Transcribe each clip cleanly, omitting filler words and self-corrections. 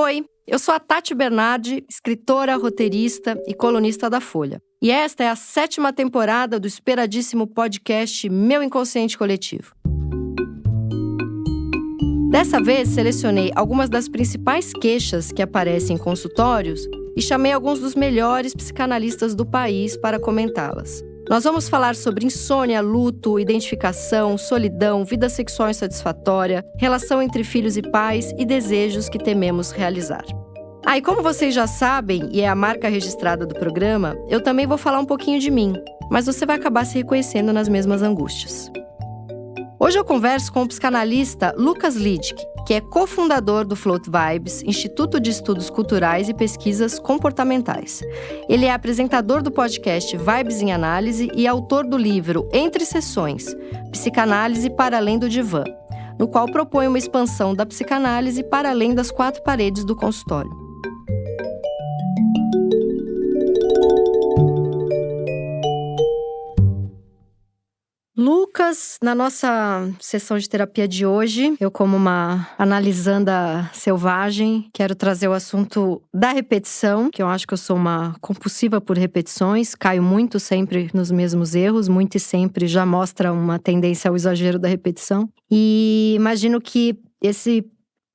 Oi, eu sou a Tati Bernardi, escritora, roteirista e colunista da Folha. E esta é a 7ª temporada do esperadíssimo podcast Meu Inconsciente Coletivo. Dessa vez, selecionei algumas das principais queixas que aparecem em consultórios e chamei alguns dos melhores psicanalistas do país para comentá-las. Nós vamos falar sobre insônia, luto, identificação, solidão, vida sexual insatisfatória, relação entre filhos e pais e desejos que tememos realizar. E como vocês já sabem, e é a marca registrada do programa, eu também vou falar um pouquinho de mim, mas você vai acabar se reconhecendo nas mesmas angústias. Hoje eu converso com o psicanalista Lucas Liddick, que é cofundador do Float Vibes, Instituto de Estudos Culturais e Pesquisas Comportamentais. Ele é apresentador do podcast Vibes em Análise e autor do livro Entre Sessões, Psicanálise para além do divã, no qual propõe uma expansão da psicanálise para além das 4 paredes do consultório. Lucas, na nossa sessão de terapia de hoje, eu como uma analisanda selvagem, quero trazer o assunto da repetição, que eu acho que eu sou uma compulsiva por repetições, caio muito sempre nos mesmos erros, muito e sempre já mostra uma tendência ao exagero da repetição. E imagino que esse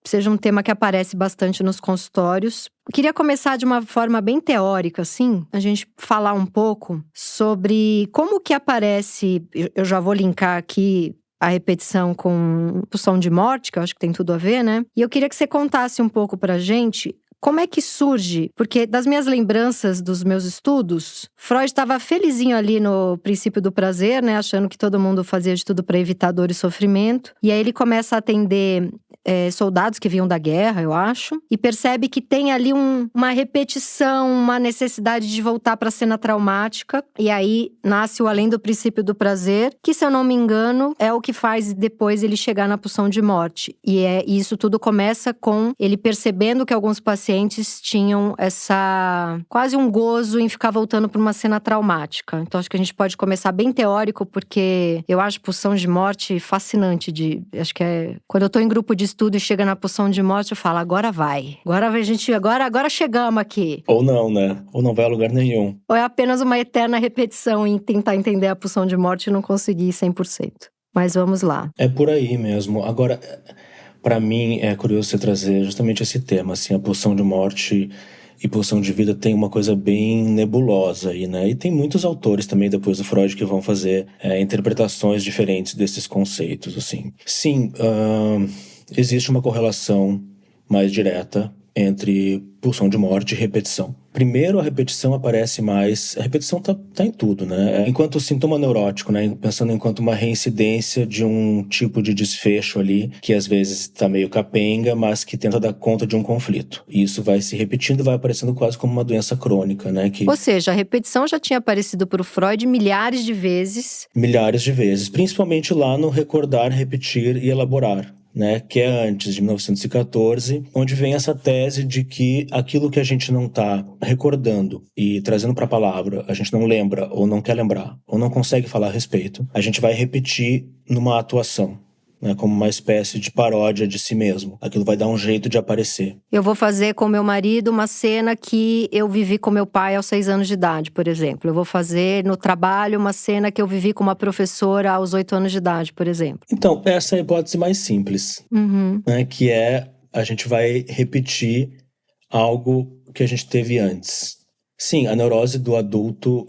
seja um tema que aparece bastante nos consultórios. Queria começar de uma forma bem teórica, assim, a gente falar um pouco sobre como que aparece, eu já vou linkar aqui a repetição com pulsão de morte, que eu acho que tem tudo a ver, né? E eu queria que você contasse um pouco pra gente como é que surge, porque das minhas lembranças dos meus estudos, Freud estava felizinho ali no princípio do prazer, né? Achando que todo mundo fazia de tudo para evitar dor e sofrimento. E aí ele começa a atender soldados que vinham da guerra, eu acho, e percebe que tem ali uma repetição, uma necessidade de voltar para a cena traumática, e aí nasce o além do princípio do prazer, que, se eu não me engano, é o que faz depois ele chegar na pulsão de morte. E isso tudo começa com ele percebendo que alguns pacientes tinham quase um gozo em ficar voltando para uma cena traumática. Então acho que a gente pode começar bem teórico, porque eu acho pulsão de morte fascinante. Acho que quando eu tô em grupo de estudo e chega na pulsão de morte, eu falo, agora vai. Agora chegamos aqui. Ou não, né? Ou não vai a lugar nenhum. Ou é apenas uma eterna repetição em tentar entender a pulsão de morte e não conseguir 100%. Mas vamos lá. É por aí mesmo. Agora, para mim, é curioso você trazer justamente esse tema, assim, a pulsão de morte e pulsão de vida tem uma coisa bem nebulosa aí, né? E tem muitos autores também, depois do Freud, que vão fazer interpretações diferentes desses conceitos, assim. Sim, existe uma correlação mais direta entre pulsão de morte e repetição. Primeiro, a repetição aparece mais... A repetição tá em tudo, né? Enquanto sintoma neurótico, né? Pensando enquanto uma reincidência de um tipo de desfecho ali, que às vezes está meio capenga, mas que tenta dar conta de um conflito. E isso vai se repetindo e vai aparecendo quase como uma doença crônica, né? Ou seja, a repetição já tinha aparecido para o Freud milhares de vezes. Milhares de vezes. Principalmente lá no recordar, repetir e elaborar, né, que é antes de 1914, onde vem essa tese de que aquilo que a gente não está recordando e trazendo para a palavra, a gente não lembra ou não quer lembrar, ou não consegue falar a respeito, a gente vai repetir numa atuação, né, como uma espécie de paródia de si mesmo. Aquilo vai dar um jeito de aparecer. Eu vou fazer com meu marido uma cena que eu vivi com meu pai aos 6 anos de idade, por exemplo. Eu vou fazer no trabalho uma cena que eu vivi com uma professora aos 8 anos de idade, por exemplo. Então, essa é a hipótese mais simples, né, que é a gente vai repetir algo que a gente teve antes. Sim, a neurose do adulto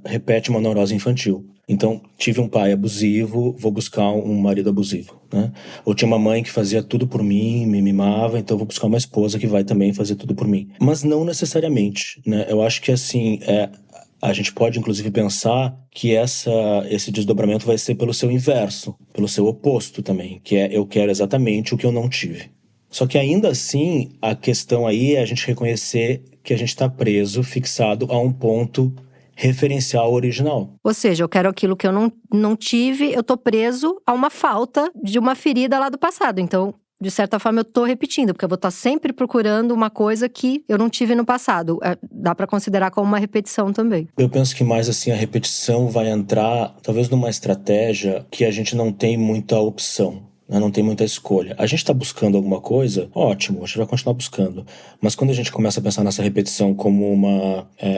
repete uma neurose infantil. Então, tive um pai abusivo, vou buscar um marido abusivo, né? Ou tinha uma mãe que fazia tudo por mim, me mimava, então vou buscar uma esposa que vai também fazer tudo por mim. Mas não necessariamente, né? Eu acho que, assim, a gente pode, inclusive, pensar que esse desdobramento vai ser pelo seu inverso, pelo seu oposto também, que é eu quero exatamente o que eu não tive. Só que ainda assim, a questão aí é a gente reconhecer que a gente está preso, fixado a um ponto referencial original. Ou seja, eu quero aquilo que eu não tive, eu tô preso a uma falta de uma ferida lá do passado. Então, de certa forma, eu tô repetindo, porque eu vou estar sempre procurando uma coisa que eu não tive no passado. Dá para considerar como uma repetição também. Eu penso que mais assim, a repetição vai entrar, talvez numa estratégia que a gente não tem muita opção. né? Não tem muita escolha. A gente está buscando alguma coisa, ótimo, a gente vai continuar buscando. Mas quando a gente começa a pensar nessa repetição como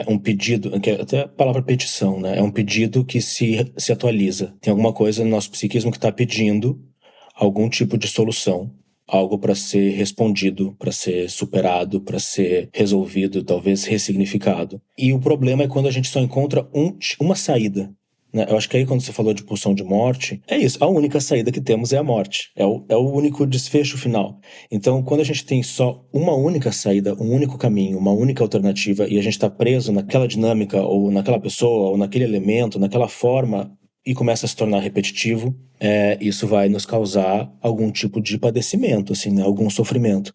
um pedido, que é até a palavra petição, né? É um pedido que se atualiza. Tem alguma coisa no nosso psiquismo que está pedindo algum tipo de solução. Algo para ser respondido, para ser superado, para ser resolvido, talvez ressignificado. E o problema é quando a gente só encontra uma saída, né? Eu acho que aí quando você falou de pulsão de morte, é isso, a única saída que temos é a morte, é o único desfecho final. Então, quando a gente tem só uma única saída, um único caminho, uma única alternativa, e a gente está preso naquela dinâmica, ou naquela pessoa, ou naquele elemento, naquela forma, e começa a se tornar repetitivo, isso vai nos causar algum tipo de padecimento, assim, né? Algum sofrimento.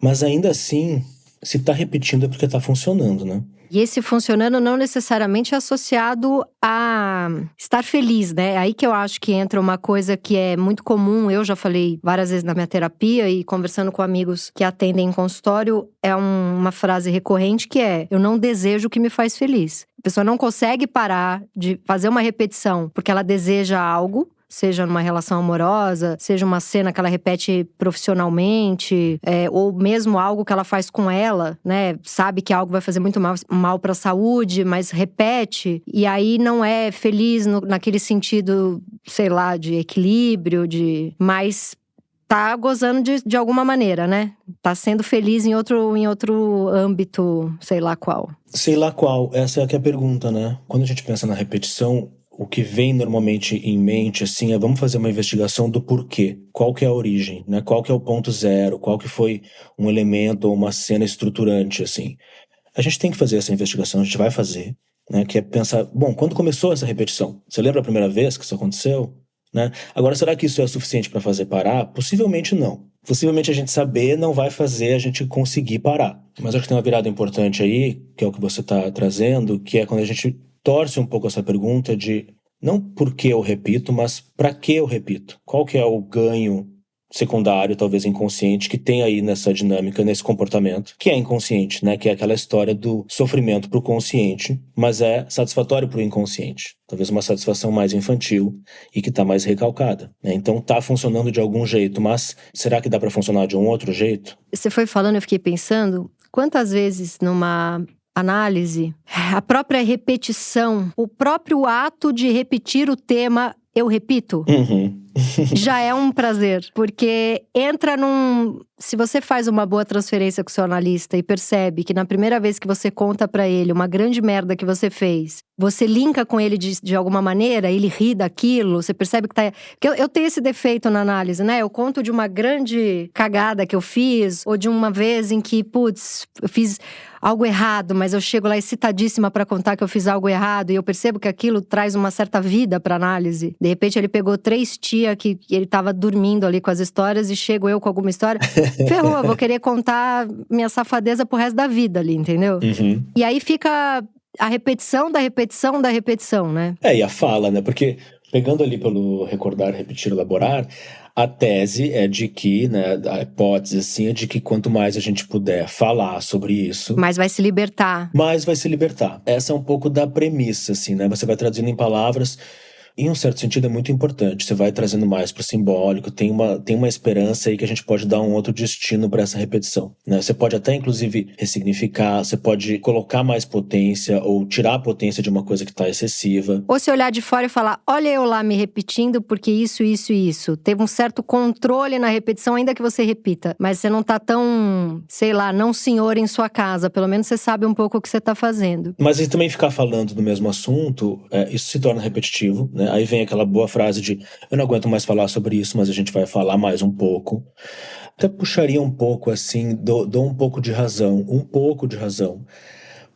Mas ainda assim, se está repetindo é porque está funcionando, né? E esse funcionando não necessariamente é associado a estar feliz, né? Aí que eu acho que entra uma coisa que é muito comum, eu já falei várias vezes na minha terapia e conversando com amigos que atendem em consultório, é uma frase recorrente que é: eu não desejo o que me faz feliz. A pessoa não consegue parar de fazer uma repetição porque ela deseja algo, seja numa relação amorosa, seja uma cena que ela repete profissionalmente, ou mesmo algo que ela faz com ela, né? Sabe que algo vai fazer muito mal para a saúde, mas repete. E aí não é feliz naquele sentido, sei lá, de equilíbrio, mas tá gozando de alguma maneira, né? Tá sendo feliz em outro âmbito, sei lá qual. Sei lá qual, essa é que é a pergunta, né? Quando a gente pensa na repetição, o que vem normalmente em mente, assim, é vamos fazer uma investigação do porquê. Qual que é a origem, né? Qual que é o ponto zero? Qual que foi um elemento ou uma cena estruturante, assim? A gente tem que fazer essa investigação, a gente vai fazer, né? Que é pensar, bom, quando começou essa repetição? Você lembra a primeira vez que isso aconteceu? Né? Agora, será que isso é suficiente para fazer parar? Possivelmente não. Possivelmente a gente saber não vai fazer a gente conseguir parar. Mas acho que tem uma virada importante aí, que é o que você está trazendo, que é quando a gente torce um pouco essa pergunta de não por que eu repito, mas para que eu repito? Qual que é o ganho secundário, talvez inconsciente, que tem aí nessa dinâmica, nesse comportamento, que é inconsciente, né? Que é aquela história do sofrimento para o consciente, mas é satisfatório para o inconsciente. Talvez uma satisfação mais infantil e que está mais recalcada, né? Então está funcionando de algum jeito, mas será que dá para funcionar de um outro jeito? Você foi falando, eu fiquei pensando, quantas vezes numa análise, a própria repetição, o próprio ato de repetir o tema, eu repito, já é um prazer, porque entra se você faz uma boa transferência com o seu analista e percebe que na primeira vez que você conta pra ele uma grande merda que você fez, você linka com ele de alguma maneira, ele ri daquilo, você percebe que tá... Porque eu tenho esse defeito na análise, né? Eu conto de uma grande cagada que eu fiz, ou de uma vez em que, putz, eu fiz algo errado, mas eu chego lá excitadíssima pra contar que eu fiz algo errado, e eu percebo que aquilo traz uma certa vida pra análise. De repente ele pegou 3 tias que ele tava dormindo ali com as histórias, e chego eu com alguma história, ferrou, eu vou querer contar minha safadeza pro resto da vida ali, entendeu? E aí fica a repetição da repetição da repetição, né? E a fala, né? Porque pegando ali pelo recordar, repetir, elaborar, a tese é de que, né, a hipótese, assim, é de que quanto mais a gente puder falar sobre isso... mais vai se libertar. Mais vai se libertar. Essa é um pouco da premissa, assim, né? Você vai traduzindo em palavras... Em um certo sentido é muito importante, você vai trazendo mais para o simbólico, tem uma esperança aí que a gente pode dar um outro destino para essa repetição, né? Você pode até inclusive ressignificar, você pode colocar mais potência ou tirar a potência de uma coisa que está excessiva. Ou se olhar de fora e falar, olha eu lá me repetindo porque isso, isso e isso. Teve um certo controle na repetição, ainda que você repita, mas você não tá tão, sei lá, não senhor em sua casa, pelo menos você sabe um pouco o que você tá fazendo. Mas e também ficar falando do mesmo assunto, isso se torna repetitivo, né? Aí vem aquela boa frase de eu não aguento mais falar sobre isso, mas a gente vai falar mais um pouco. Até puxaria um pouco assim, dou um pouco de razão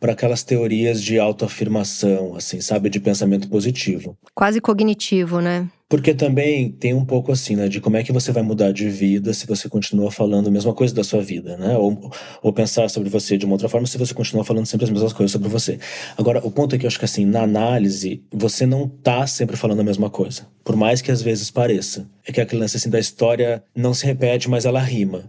para aquelas teorias de autoafirmação, assim, sabe, de pensamento positivo. Quase cognitivo, né? Porque também tem um pouco assim, né, de como é que você vai mudar de vida se você continua falando a mesma coisa da sua vida, né? Ou pensar sobre você de uma outra forma se você continua falando sempre as mesmas coisas sobre você. Agora, o ponto é que eu acho que assim, na análise, você não tá sempre falando a mesma coisa. Por mais que às vezes pareça. É que aquele lance assim da história não se repete, mas ela rima.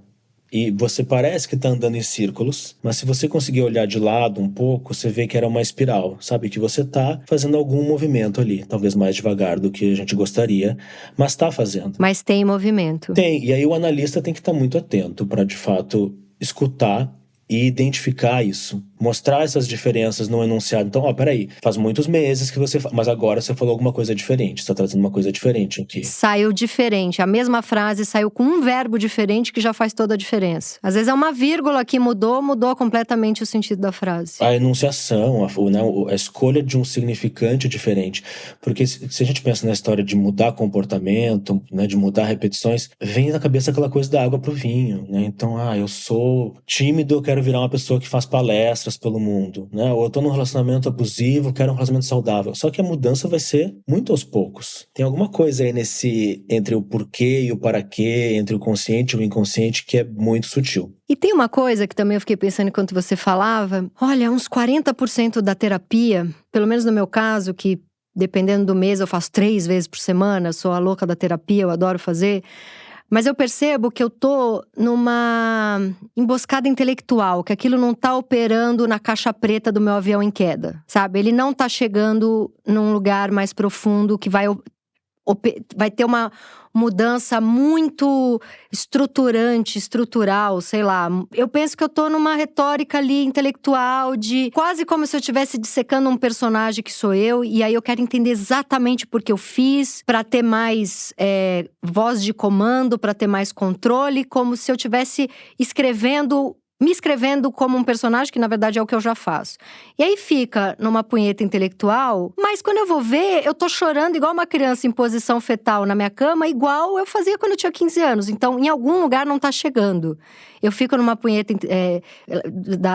E você parece que tá andando em círculos, mas se você conseguir olhar de lado um pouco, você vê que era uma espiral, sabe? Que você tá fazendo algum movimento ali, talvez mais devagar do que a gente gostaria, mas tá fazendo. Mas tem movimento. Tem, e aí o analista tem que estar muito atento para, de fato, escutar e identificar isso. Mostrar essas diferenças no enunciado. Então, peraí, faz muitos meses que você... Mas agora você falou alguma coisa diferente. Você tá trazendo uma coisa diferente aqui. Saiu diferente. A mesma frase saiu com um verbo diferente que já faz toda a diferença. Às vezes é uma vírgula que mudou completamente o sentido da frase. A enunciação, a escolha de um significante diferente. Porque se a gente pensa na história de mudar comportamento, né, de mudar repetições, vem na cabeça aquela coisa da água pro vinho, né? Então, eu sou tímido, eu quero virar uma pessoa que faz palestras pelo mundo, né? Ou eu tô num relacionamento abusivo, quero um relacionamento saudável. Só que a mudança vai ser muito aos poucos. Tem alguma coisa aí entre o porquê e o para quê, entre o consciente e o inconsciente, que é muito sutil. E tem uma coisa que também eu fiquei pensando enquanto você falava. Olha, uns 40% da terapia, pelo menos no meu caso, que dependendo do mês eu faço 3 vezes por semana, sou a louca da terapia, eu adoro fazer. Mas eu percebo que eu tô numa emboscada intelectual, que aquilo não tá operando na caixa preta do meu avião em queda, sabe? Ele não tá chegando num lugar mais profundo que vai ter uma mudança muito estrutural, sei lá. Eu penso que eu tô numa retórica ali intelectual de quase como se eu estivesse dissecando um personagem que sou eu, e aí eu quero entender exatamente por que eu fiz, pra ter mais voz de comando, pra ter mais controle, como se eu estivesse me escrevendo como um personagem, que na verdade é o que eu já faço. E aí fica numa punheta intelectual, mas quando eu vou ver, eu tô chorando igual uma criança em posição fetal na minha cama, igual eu fazia quando eu tinha 15 anos. Então, em algum lugar não tá chegando. Eu fico numa punheta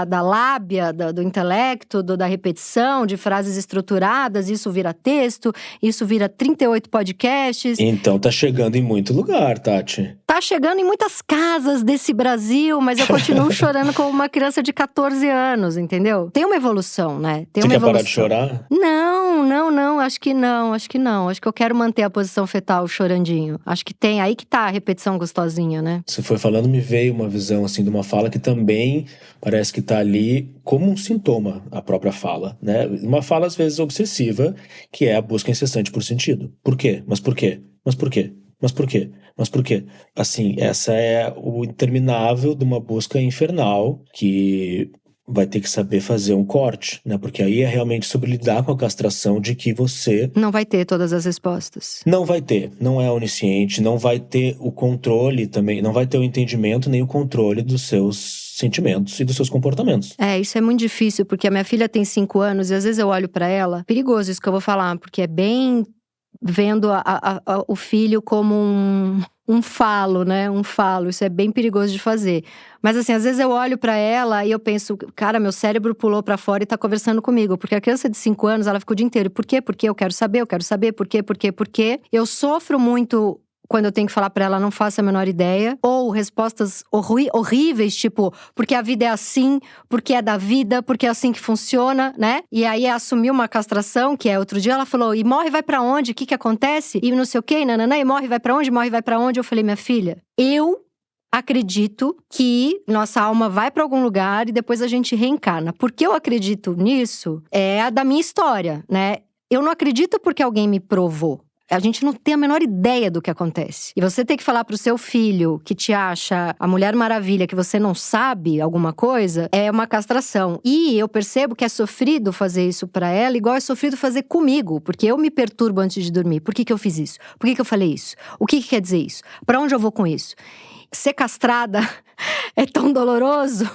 da lábia, do intelecto, da repetição, de frases estruturadas, isso vira texto, isso vira 38 podcasts. Então tá chegando em muito lugar, Tati. Tá chegando em muitas casas desse Brasil, mas eu continuo chorando como uma criança de 14 anos, entendeu? Tem uma evolução, né? Você quer parar de chorar? Não, acho que não. Acho que eu quero manter a posição fetal chorandinho. Acho que tem, aí que tá a repetição gostosinha, né? Você foi falando, me veio uma visão assim de uma fala que também parece que tá ali como um sintoma, a própria fala, né? Uma fala às vezes obsessiva, que é a busca incessante por sentido. Por quê? Mas por quê? Mas por quê? Mas por quê? Mas por quê? Assim, essa é o interminável de uma busca infernal que vai ter que saber fazer um corte, né? Porque aí é realmente sobre lidar com a castração de que você... Não vai ter todas as respostas. Não vai ter. Não é onisciente, não vai ter o controle também, não vai ter o entendimento nem o controle dos seus sentimentos e dos seus comportamentos. Isso é muito difícil, porque a minha filha tem 5 anos e às vezes eu olho pra ela, perigoso isso que eu vou falar, porque é bem vendo o filho como um falo, né? Um falo, isso é bem perigoso de fazer. Mas assim, às vezes eu olho pra ela e eu penso, cara, meu cérebro pulou pra fora e tá conversando comigo. Porque a criança de 5 anos, ela fica o dia inteiro, por quê? Porque eu quero saber, por quê? Eu sofro muito quando eu tenho que falar pra ela, não faço a menor ideia. Ou respostas horríveis, tipo, porque a vida é assim, porque é da vida, porque é assim que funciona, né? E aí assumiu uma castração, que outro dia ela falou, e morre vai pra onde? O que acontece? E não sei o quê, nananã, e morre vai pra onde? Morre vai pra onde? Eu falei, minha filha, eu acredito que nossa alma vai pra algum lugar e depois a gente reencarna. Porque eu acredito nisso, é a da minha história, né? Eu não acredito porque alguém me provou. A gente não tem a menor ideia do que acontece. E você ter que falar pro seu filho que te acha a Mulher Maravilha, que você não sabe alguma coisa, é uma castração. E eu percebo que é sofrido fazer isso pra ela, igual é sofrido fazer comigo. Porque eu me perturbo antes de dormir. Por que eu fiz isso? Por que eu falei isso? O que quer dizer isso? Pra onde eu vou com isso? Ser castrada é tão doloroso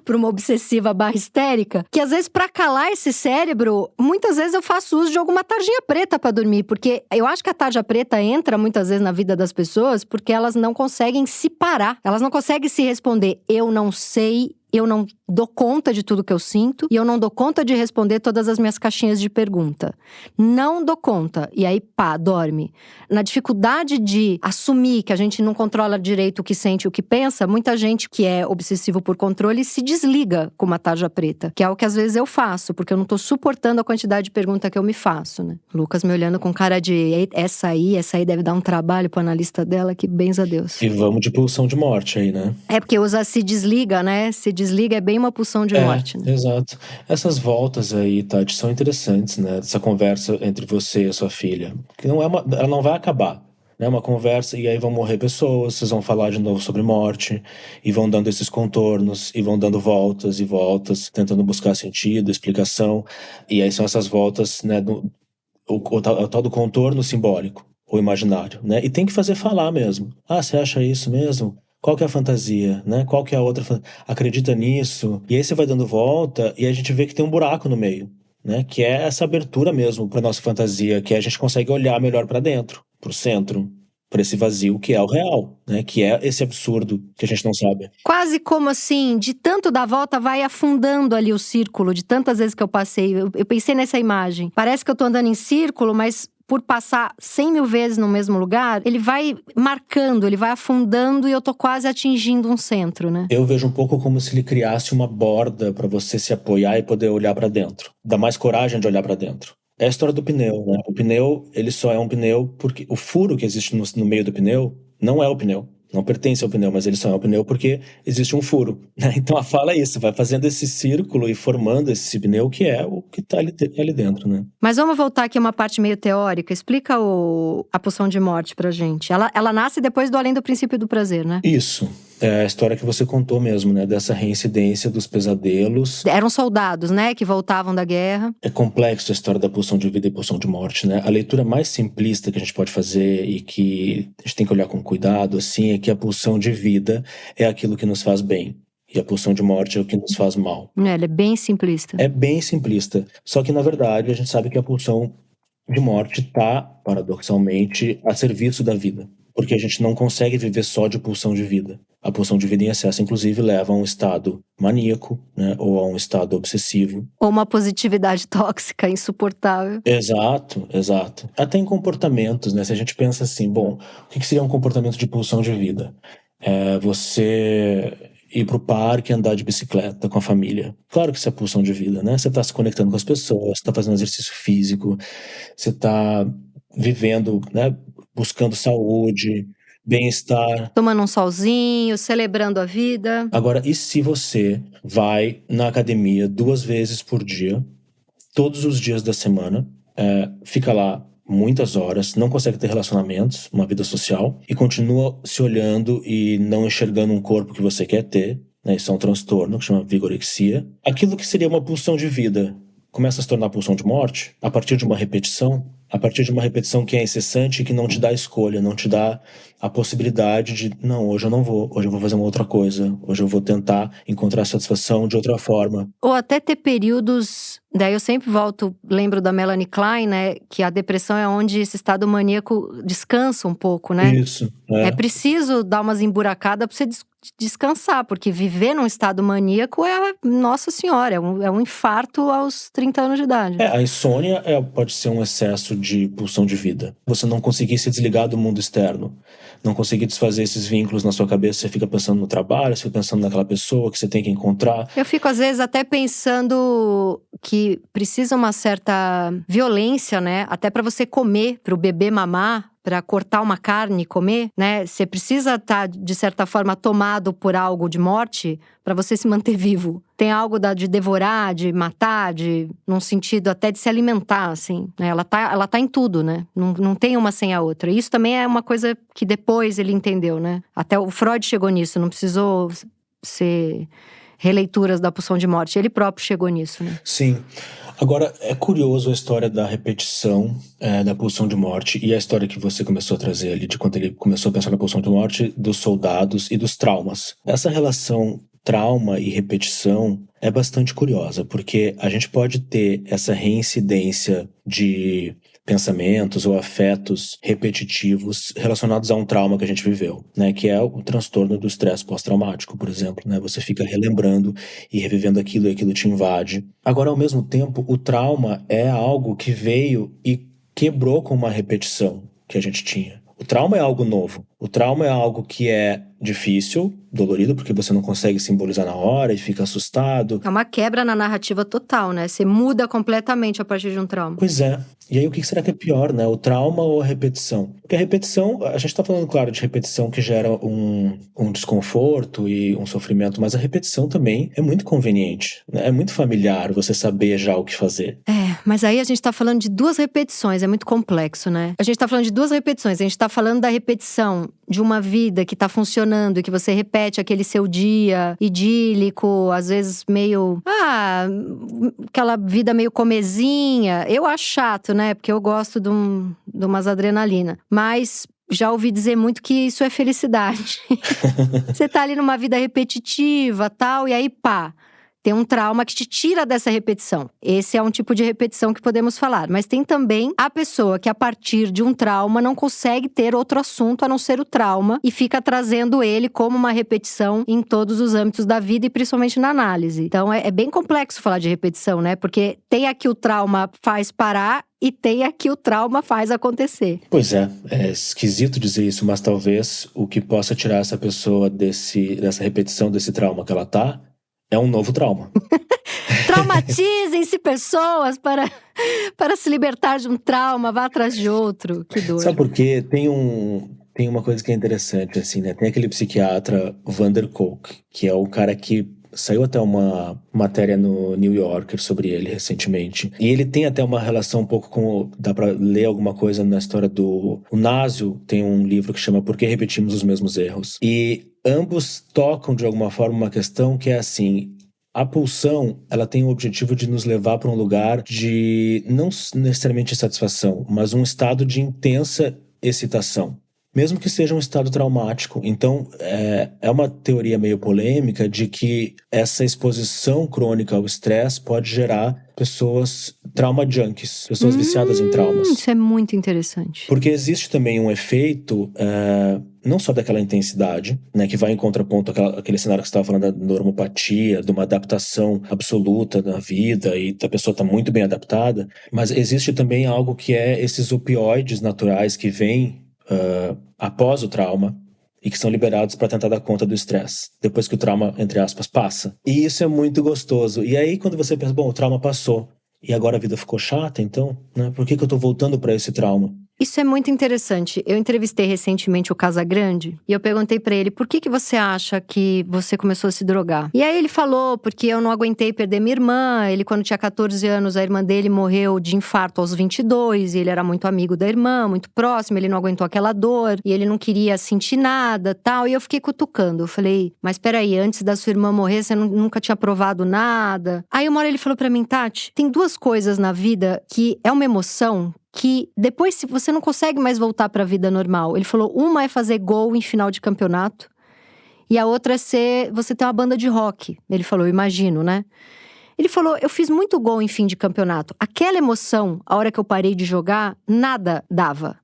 para uma obsessiva /histérica, que às vezes pra calar esse cérebro, muitas vezes eu faço uso de alguma tarja preta pra dormir, porque eu acho que a tarja preta entra muitas vezes na vida das pessoas porque elas não conseguem se parar, elas não conseguem se responder, eu não sei eu não dou conta de tudo que eu sinto e eu não dou conta de responder todas as minhas caixinhas de pergunta. Não dou conta. E aí, dorme. Na dificuldade de assumir que a gente não controla direito o que sente e o que pensa, muita gente que é obsessivo por controle se desliga com uma tarja preta, que é o que às vezes eu faço, porque eu não tô suportando a quantidade de pergunta que eu me faço, né? Lucas me olhando com cara de essa aí deve dar um trabalho pro analista dela, que benza a Deus. E vamos de pulsão de morte aí, né? É porque usa se desliga, né? Se desliga é bem uma pulsão de morte, né? Exato. Essas voltas aí, Tati, são interessantes, né? Essa conversa entre você e a sua filha. Que ela não vai acabar. Né? Uma conversa, e aí vão morrer pessoas, vocês vão falar de novo sobre morte, e vão dando esses contornos, e vão dando voltas e voltas, tentando buscar sentido, explicação. E aí são essas voltas, né? O tal do contorno simbólico, ou imaginário, né? E tem que fazer falar mesmo. Ah, você acha isso mesmo? Qual que é a fantasia, né? Qual que é a outra? Acredita nisso? E aí você vai dando volta e a gente vê que tem um buraco no meio, né? Que é essa abertura mesmo para nossa fantasia, que a gente consegue olhar melhor para dentro, para o centro, para esse vazio que é o real, né? Que é esse absurdo que a gente não sabe. Quase como assim, de tanto dar volta, vai afundando ali o círculo, de tantas vezes que eu passei. Eu pensei nessa imagem. Parece que eu tô andando em círculo, mas por passar 100 mil vezes no mesmo lugar, ele vai marcando, ele vai afundando e eu tô quase atingindo um centro, né? Eu vejo um pouco como se ele criasse uma borda para você se apoiar e poder olhar para dentro. Dá mais coragem de olhar para dentro. É a história do pneu, né? O pneu, ele só é um pneu porque o furo que existe no meio do pneu não é o pneu. Não pertence ao pneu, mas ele só é um pneu porque existe um furo, né? Então a fala é isso, vai fazendo esse círculo e formando esse pneu que é o que tá ali dentro, né? Mas vamos voltar aqui a uma parte meio teórica. Explica a pulsão de morte pra gente. Ela nasce depois do Além do Princípio e do Prazer, né? Isso. É a história que você contou mesmo, né? Dessa reincidência dos pesadelos. Eram soldados, né? Que voltavam da guerra. É complexo a história da pulsão de vida e pulsão de morte, né? A leitura mais simplista que a gente pode fazer e que a gente tem que olhar com cuidado, assim, é que a pulsão de vida é aquilo que nos faz bem. E a pulsão de morte é o que nos faz mal. Ela é bem simplista. É bem simplista. Só que, na verdade, a gente sabe que a pulsão de morte está, paradoxalmente, a serviço da vida. Porque a gente não consegue viver só de pulsão de vida. A pulsão de vida em excesso, inclusive, leva a um estado maníaco, né? Ou a um estado obsessivo. Ou uma positividade tóxica, insuportável. Exato, exato. Até em comportamentos, né? Se a gente pensa assim, bom, o que seria um comportamento de pulsão de vida? É você ir pro parque e andar de bicicleta com a família. Claro que isso é pulsão de vida, né? Você tá se conectando com as pessoas, você tá fazendo exercício físico, você tá vivendo, né? Buscando saúde, bem-estar. Tomando um solzinho, celebrando a vida. Agora, e se você vai na academia 2 vezes por dia, todos os dias da semana, fica lá muitas horas, não consegue ter relacionamentos, uma vida social, e continua se olhando e não enxergando um corpo que você quer ter, né? Isso é um transtorno que chama vigorexia. Aquilo que seria uma pulsão de vida começa a se tornar pulsão de morte a partir de uma repetição que é incessante e que não te dá escolha, não te dá a possibilidade de, não, hoje eu não vou, hoje eu vou fazer uma outra coisa, hoje eu vou tentar encontrar satisfação de outra forma. Ou até ter períodos, daí eu sempre volto, lembro da Melanie Klein, né, que a depressão é onde esse estado maníaco descansa um pouco, né? Isso. É preciso dar umas emburacadas pra você descansar, porque viver num estado maníaco nossa senhora, é um infarto aos 30 anos de idade. A insônia pode ser um excesso de pulsão de vida. Você não conseguir se desligar do mundo externo, não conseguir desfazer esses vínculos na sua cabeça, você fica pensando no trabalho, você fica pensando naquela pessoa que você tem que encontrar. Eu fico às vezes até pensando que precisa uma certa violência, né, até pra você comer, pro bebê mamar, para cortar uma carne e comer, né? Você precisa estar, de certa forma, tomado por algo de morte para você se manter vivo. Tem algo de devorar, de matar, num sentido até de se alimentar, assim. Né? Ela tá em tudo, né? Não tem uma sem a outra. Isso também é uma coisa que depois ele entendeu, né? Até o Freud chegou nisso, não precisou ser releituras da pulsão de morte. Ele próprio chegou nisso, né? Sim. Agora, é curioso a história da repetição da pulsão de morte e a história que você começou a trazer ali, de quando ele começou a pensar na pulsão de morte, dos soldados e dos traumas. Essa relação trauma e repetição é bastante curiosa, porque a gente pode ter essa reincidência de pensamentos ou afetos repetitivos relacionados a um trauma que a gente viveu, né? Que é o transtorno do estresse pós-traumático, por exemplo, né? Você fica relembrando e revivendo aquilo e aquilo te invade. Agora, ao mesmo tempo, o trauma é algo que veio e quebrou com uma repetição que a gente tinha. O trauma é algo novo. O trauma é algo que é difícil, dolorido, porque você não consegue simbolizar na hora e fica assustado. É uma quebra na narrativa total, né? Você muda completamente a partir de um trauma. Pois é. E aí, o que será que é pior, né? O trauma ou a repetição? Porque a repetição, a gente tá falando, claro, de repetição que gera um desconforto e um sofrimento, mas a repetição também é muito conveniente, né? É muito familiar você saber já o que fazer. Mas aí a gente tá falando de duas repetições, é muito complexo, né? A gente tá falando de duas repetições, a gente tá falando da repetição de uma vida que tá funcionando e que você repete aquele seu dia idílico, às vezes meio… aquela vida meio comezinha. Eu acho chato, né? Porque eu gosto de umas adrenalina. Mas já ouvi dizer muito que isso é felicidade. Você tá ali numa vida repetitiva, tal, e aí pá… Tem um trauma que te tira dessa repetição. Esse é um tipo de repetição que podemos falar. Mas tem também a pessoa que, a partir de um trauma, não consegue ter outro assunto a não ser o trauma e fica trazendo ele como uma repetição em todos os âmbitos da vida e principalmente na análise. Então é bem complexo falar de repetição, né? Porque tem aqui o trauma faz parar e tem aqui o trauma faz acontecer. Pois é esquisito dizer isso, mas talvez o que possa tirar essa pessoa dessa repetição, desse trauma que ela tá, é um novo trauma. Traumatizem-se pessoas para se libertar de um trauma, vá atrás de outro. Que dor. Sabe por quê? Tem uma coisa que é interessante, assim, né? Tem aquele psiquiatra Van der Kolk, que é o cara que saiu até uma matéria no New Yorker sobre ele recentemente. E ele tem até uma relação um pouco com… Dá pra ler alguma coisa na história do… O Nasio tem um livro que chama Por que Repetimos os Mesmos Erros? E ambos tocam, de alguma forma, uma questão que é assim… A pulsão, ela tem o objetivo de nos levar para um lugar de, não necessariamente satisfação, mas um estado de intensa excitação. Mesmo que seja um estado traumático. Então, é uma teoria meio polêmica de que essa exposição crônica ao estresse pode gerar pessoas trauma junkies, pessoas viciadas em traumas. Isso é muito interessante. Porque existe também um efeito, não só daquela intensidade, né, que vai em contraponto àquele cenário que você estava falando da normopatia, de uma adaptação absoluta na vida e a pessoa está muito bem adaptada, mas existe também algo que é esses opioides naturais que vêm após o trauma e que são liberados para tentar dar conta do estresse, depois que o trauma, entre aspas, passa. E isso é muito gostoso. E aí, quando você pensa, bom, o trauma passou, e agora a vida ficou chata, então, né? Por que eu tô voltando para esse trauma? Isso é muito interessante. Eu entrevistei recentemente o Casagrande e eu perguntei pra ele, por que você acha que você começou a se drogar? E aí ele falou, porque eu não aguentei perder minha irmã. Ele, quando tinha 14 anos, a irmã dele morreu de infarto aos 22 e ele era muito amigo da irmã, muito próximo, ele não aguentou aquela dor e ele não queria sentir nada, tal. E eu fiquei cutucando, eu falei, mas peraí, antes da sua irmã morrer, você nunca tinha provado nada? Aí uma hora ele falou pra mim, Tati, tem duas coisas na vida que é uma emoção que depois se você não consegue mais voltar para a vida normal. Ele falou, uma é fazer gol em final de campeonato e a outra é você ter uma banda de rock. Ele falou, eu imagino, né? Ele falou, eu fiz muito gol em fim de campeonato. Aquela emoção, a hora que eu parei de jogar, nada dava.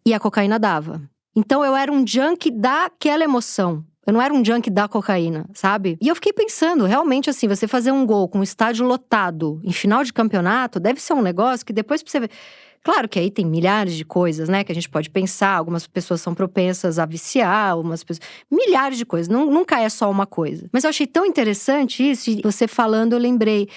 E a cocaína dava. Então eu era um junkie daquela emoção. Eu não era um junkie da cocaína, sabe? E eu fiquei pensando, realmente assim, você fazer um gol com um estádio lotado em final de campeonato, deve ser um negócio que depois pra você ver… Claro que aí tem milhares de coisas, né, que a gente pode pensar. Algumas pessoas são propensas a viciar, algumas pessoas… Milhares de coisas, nunca é só uma coisa. Mas eu achei tão interessante isso, e você falando eu lembrei…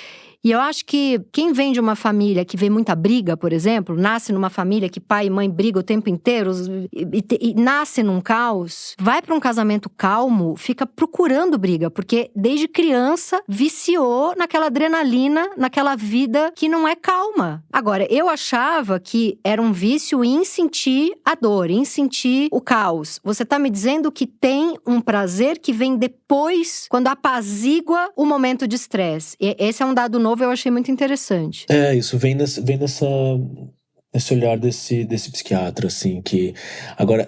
E eu acho que quem vem de uma família que vê muita briga, por exemplo, nasce numa família que pai e mãe brigam o tempo inteiro e nasce num caos, vai para um casamento calmo, fica procurando briga, porque desde criança viciou naquela adrenalina, naquela vida que não é calma. Agora, eu achava que era um vício em sentir a dor, em sentir o caos. Você tá me dizendo que tem um prazer que vem depois, quando apazigua o momento de estresse. Esse é um dado novo, eu achei muito interessante. Isso vem nesse olhar desse psiquiatra, assim, que… Agora,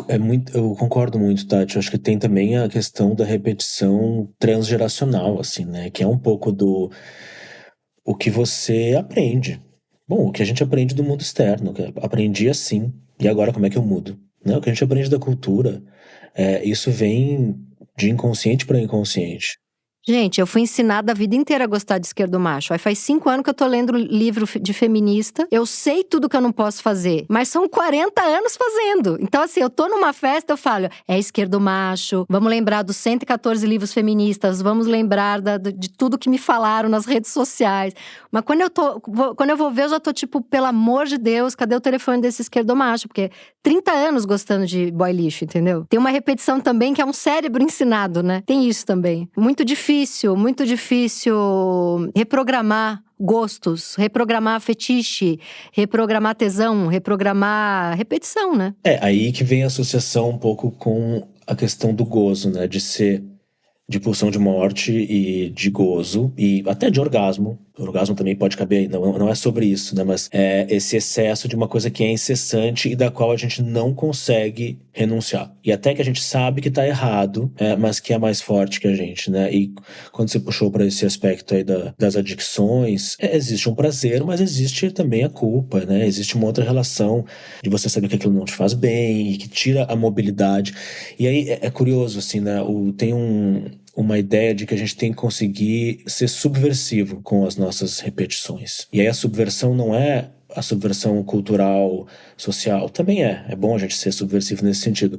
é muito… Eu concordo muito, Tati. Eu acho que tem também a questão da repetição transgeracional, assim, né? Que é um pouco do… O que você aprende. Bom, o que a gente aprende do mundo externo, que aprendi assim, e agora como é que eu mudo? Né? O que a gente aprende da cultura, isso vem de inconsciente para inconsciente. Gente, eu fui ensinada a vida inteira a gostar de esquerdomacho. Aí faz 5 anos que eu tô lendo livro de feminista. Eu sei tudo que eu não posso fazer, mas são 40 anos fazendo. Então, assim, eu tô numa festa, eu falo, é esquerdomacho, vamos lembrar dos 114 livros feministas, vamos lembrar de tudo que me falaram nas redes sociais. Mas quando eu vou ver, eu já tô tipo, pelo amor de Deus, cadê o telefone desse esquerdomacho? Porque 30 anos gostando de boy lixo, entendeu? Tem uma repetição também que é um cérebro ensinado, né? Tem isso também. Muito difícil reprogramar gostos, reprogramar fetiche, reprogramar tesão, reprogramar repetição, né? Aí que vem a associação um pouco com a questão do gozo, né? De pulsão de morte e de gozo, e até de orgasmo. O orgasmo também pode caber, não é sobre isso, né? Mas é esse excesso de uma coisa que é incessante e da qual a gente não consegue renunciar. E até que a gente sabe que tá errado, mas que é mais forte que a gente, né? E quando você puxou para esse aspecto aí das adicções, existe um prazer, mas existe também a culpa, né? Existe uma outra relação de você saber que aquilo não te faz bem e que tira a mobilidade. E aí é curioso, assim, né? Tem uma ideia de que a gente tem que conseguir ser subversivo com as nossas repetições. E aí a subversão não é a subversão cultural, social. Também é bom a gente ser subversivo nesse sentido.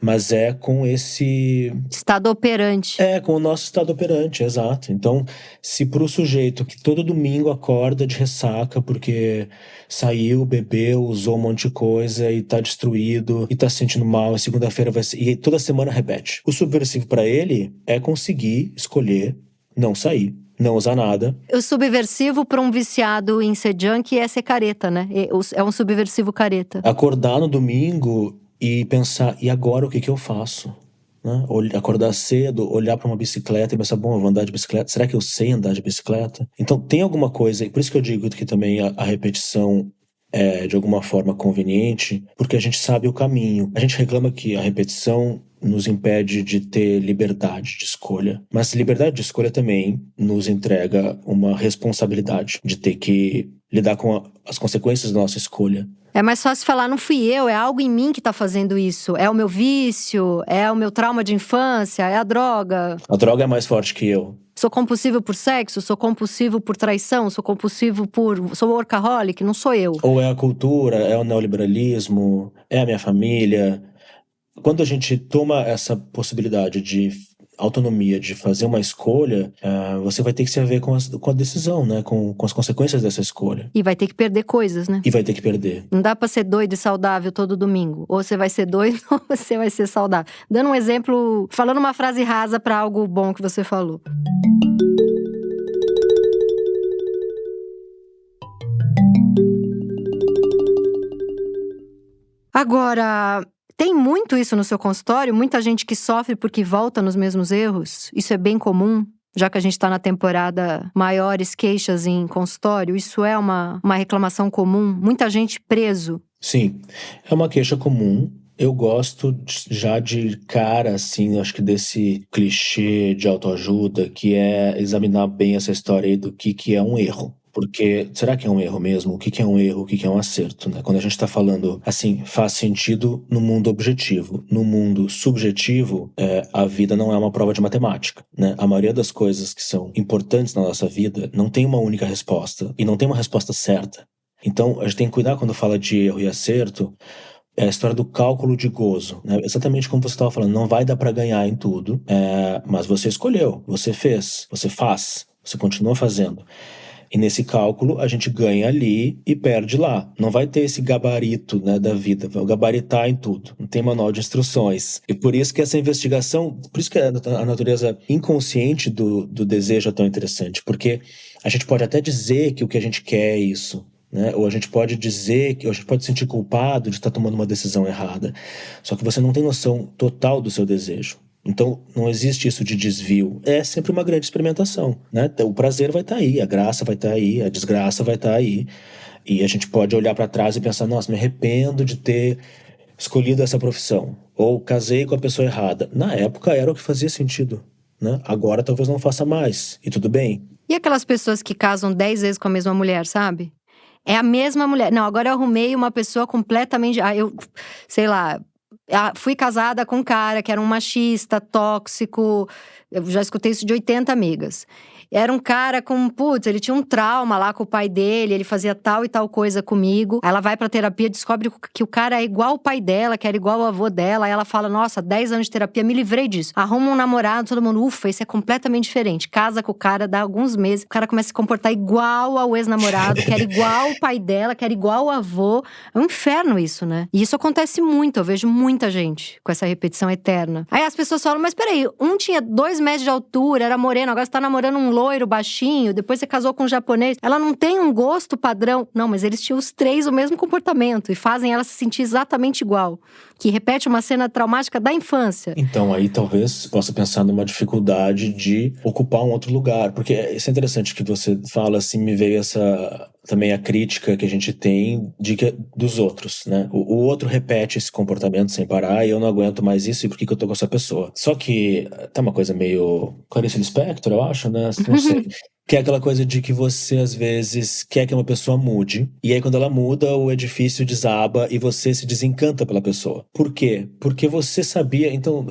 Mas é com esse estado operante. Com o nosso estado operante, exato. Então, se pro sujeito que todo domingo acorda de ressaca porque saiu, bebeu, usou um monte de coisa e tá destruído e tá se sentindo mal, e segunda-feira vai ser. E toda semana repete. O subversivo para ele é conseguir escolher não sair, não usar nada. O subversivo para um viciado em ser junk é ser careta, né? É um subversivo careta. Acordar no domingo e pensar, e agora o que eu faço? Né? Acordar cedo, olhar para uma bicicleta e pensar, bom, eu vou andar de bicicleta, será que eu sei andar de bicicleta? Então tem alguma coisa, e por isso que eu digo que também a repetição é de alguma forma conveniente, porque a gente sabe o caminho. A gente reclama que a repetição nos impede de ter liberdade de escolha, mas liberdade de escolha também nos entrega uma responsabilidade de ter que lidar com as consequências da nossa escolha. É mais fácil falar, não fui eu, é algo em mim que tá fazendo isso. É o meu vício, é o meu trauma de infância, é a droga. A droga é mais forte que eu. Sou compulsivo por sexo, sou compulsivo por traição, sou workaholic, não sou eu. Ou é a cultura, é o neoliberalismo, é a minha família. Quando a gente toma essa possibilidade de autonomia, de fazer uma escolha, você vai ter que se haver com a decisão, né? Com as consequências dessa escolha. E vai ter que perder coisas, né? E vai ter que perder. Não dá pra ser doido e saudável todo domingo. Ou você vai ser doido ou você vai ser saudável. Dando um exemplo, falando uma frase rasa pra algo bom que você falou. Agora, tem muito isso no seu consultório? Muita gente que sofre porque volta nos mesmos erros? Isso é bem comum? Já que a gente está na temporada maiores queixas em consultório, isso é uma reclamação comum? Muita gente preso? Sim, é uma queixa comum. Eu gosto já de cara, assim, acho que desse clichê de autoajuda, que é examinar bem essa história aí do que é um erro. Porque, será que é um erro mesmo? O que é um erro? O que é um acerto, né? Quando a gente está falando, assim, faz sentido no mundo objetivo. No mundo subjetivo, a vida não é uma prova de matemática, né? A maioria das coisas que são importantes na nossa vida não tem uma única resposta. E não tem uma resposta certa. Então, a gente tem que cuidar quando fala de erro e acerto, é a história do cálculo de gozo, né? Exatamente como você estava falando, não vai dar para ganhar em tudo, mas você escolheu, você fez, você faz, você continua fazendo. E nesse cálculo, a gente ganha ali e perde lá. Não vai ter esse gabarito, né, da vida. Vai gabaritar em tudo. Não tem manual de instruções. E por isso que essa investigação, por isso que a natureza inconsciente do desejo é tão interessante. Porque a gente pode até dizer que o que a gente quer é isso, né? Ou a gente pode dizer que a gente pode se sentir culpado de estar tomando uma decisão errada. Só que você não tem noção total do seu desejo. Então, não existe isso de desvio. É sempre uma grande experimentação, né? O prazer vai estar aí, a graça vai estar aí, a desgraça vai estar aí. E a gente pode olhar para trás e pensar, nossa, me arrependo de ter escolhido essa profissão. Ou casei com a pessoa errada. Na época era o que fazia sentido, né? Agora talvez não faça mais. E tudo bem. E aquelas pessoas que casam 10 vezes com a mesma mulher, sabe? É a mesma mulher. Não, agora eu arrumei uma pessoa completamente… sei lá… fui casada com um cara que era um machista, tóxico. Eu já escutei isso de 80 amigas. Era um cara ele tinha um trauma lá com o pai dele, ele fazia tal e tal coisa comigo. Aí ela vai pra terapia, descobre que o cara é igual o pai dela, que era igual o avô dela. Aí ela fala, nossa, 10 anos de terapia, me livrei disso. Arruma um namorado, todo mundo, ufa, isso é completamente diferente. Casa com o cara, dá alguns meses, o cara começa a se comportar igual ao ex-namorado, que era igual o pai dela, que era igual o avô. É um inferno isso, né? E isso acontece muito, eu vejo muita gente com essa repetição eterna. Aí as pessoas falam, mas peraí, um tinha 2 metros de altura, era moreno, agora você tá namorando um loiro baixinho, depois você casou com um japonês. Ela não tem um gosto padrão. Não, mas eles tinham os 3 o mesmo comportamento e fazem ela se sentir exatamente igual. Que repete uma cena traumática da infância. Então, aí talvez possa pensar numa dificuldade de ocupar um outro lugar. Porque isso é interessante que você fala, assim, me veio também a crítica que a gente tem dos outros, né? O outro repete esse comportamento sem parar e eu não aguento mais isso, e por que eu tô com essa pessoa? Só que tá uma coisa meio Clarice Lispector, eu acho, né? Não sei. Que é aquela coisa de que você, às vezes, quer que uma pessoa mude. E aí, quando ela muda, o edifício desaba e você se desencanta pela pessoa. Por quê? Porque você sabia… Então,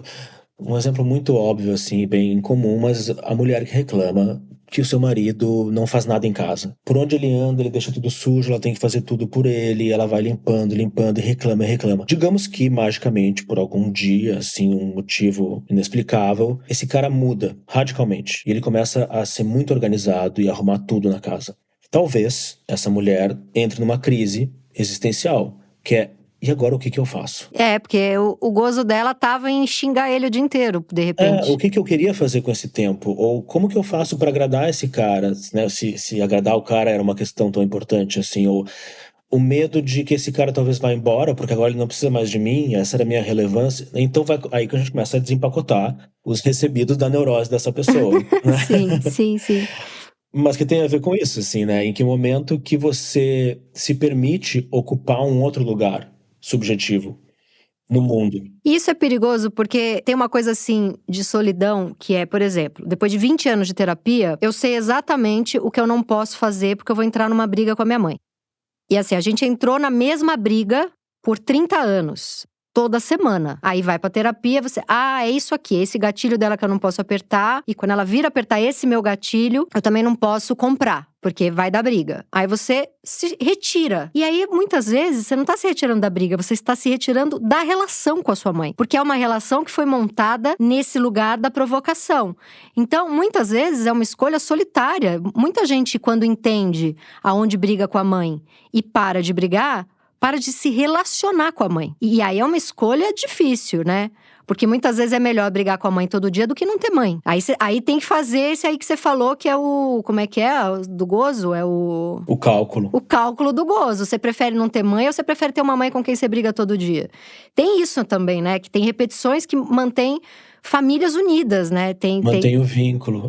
um exemplo muito óbvio, assim, bem comum, mas a mulher que reclama que o seu marido não faz nada em casa. Por onde ele anda, ele deixa tudo sujo, ela tem que fazer tudo por ele, ela vai limpando, limpando e reclama, reclama. Digamos que, magicamente, por algum dia, assim, um motivo inexplicável, esse cara muda radicalmente. E ele começa a ser muito organizado e arrumar tudo na casa. Talvez essa mulher entre numa crise existencial, que é: e agora o que eu faço? Porque o gozo dela tava em xingar ele o dia inteiro, de repente. O que eu queria fazer com esse tempo? Ou como que eu faço para agradar esse cara, né? Se agradar o cara era uma questão tão importante assim, ou o medo de que esse cara talvez vá embora, porque agora ele não precisa mais de mim, essa era a minha relevância. Então aí que a gente começa a desempacotar os recebidos da neurose dessa pessoa, né? Sim. Mas que tem a ver com isso, assim, né? Em que momento que você se permite ocupar um outro lugar subjetivo no mundo. Isso é perigoso porque tem uma coisa assim de solidão que é, por exemplo, depois de 20 anos de terapia, eu sei exatamente o que eu não posso fazer porque eu vou entrar numa briga com a minha mãe. E assim, a gente entrou na mesma briga por 30 anos. Toda semana. Aí vai pra terapia, você… é isso aqui, esse gatilho dela que eu não posso apertar. E quando ela vir apertar esse meu gatilho, eu também não posso comprar, porque vai dar briga. Aí você se retira. E aí, muitas vezes, você não tá se retirando da briga, você está se retirando da relação com a sua mãe. Porque é uma relação que foi montada nesse lugar da provocação. Então, muitas vezes, é uma escolha solitária. Muita gente, quando entende aonde briga com a mãe e para de brigar, para de se relacionar com a mãe. E aí é uma escolha difícil, né? Porque muitas vezes é melhor brigar com a mãe todo dia do que não ter mãe. Aí tem que fazer esse aí que você falou, que é o… Como é que é? Do gozo? É o… O cálculo. O cálculo do gozo. Você prefere não ter mãe ou você prefere ter uma mãe com quem você briga todo dia? Tem isso também, né? Que tem repetições que mantêm famílias unidas, né? Mantém o vínculo.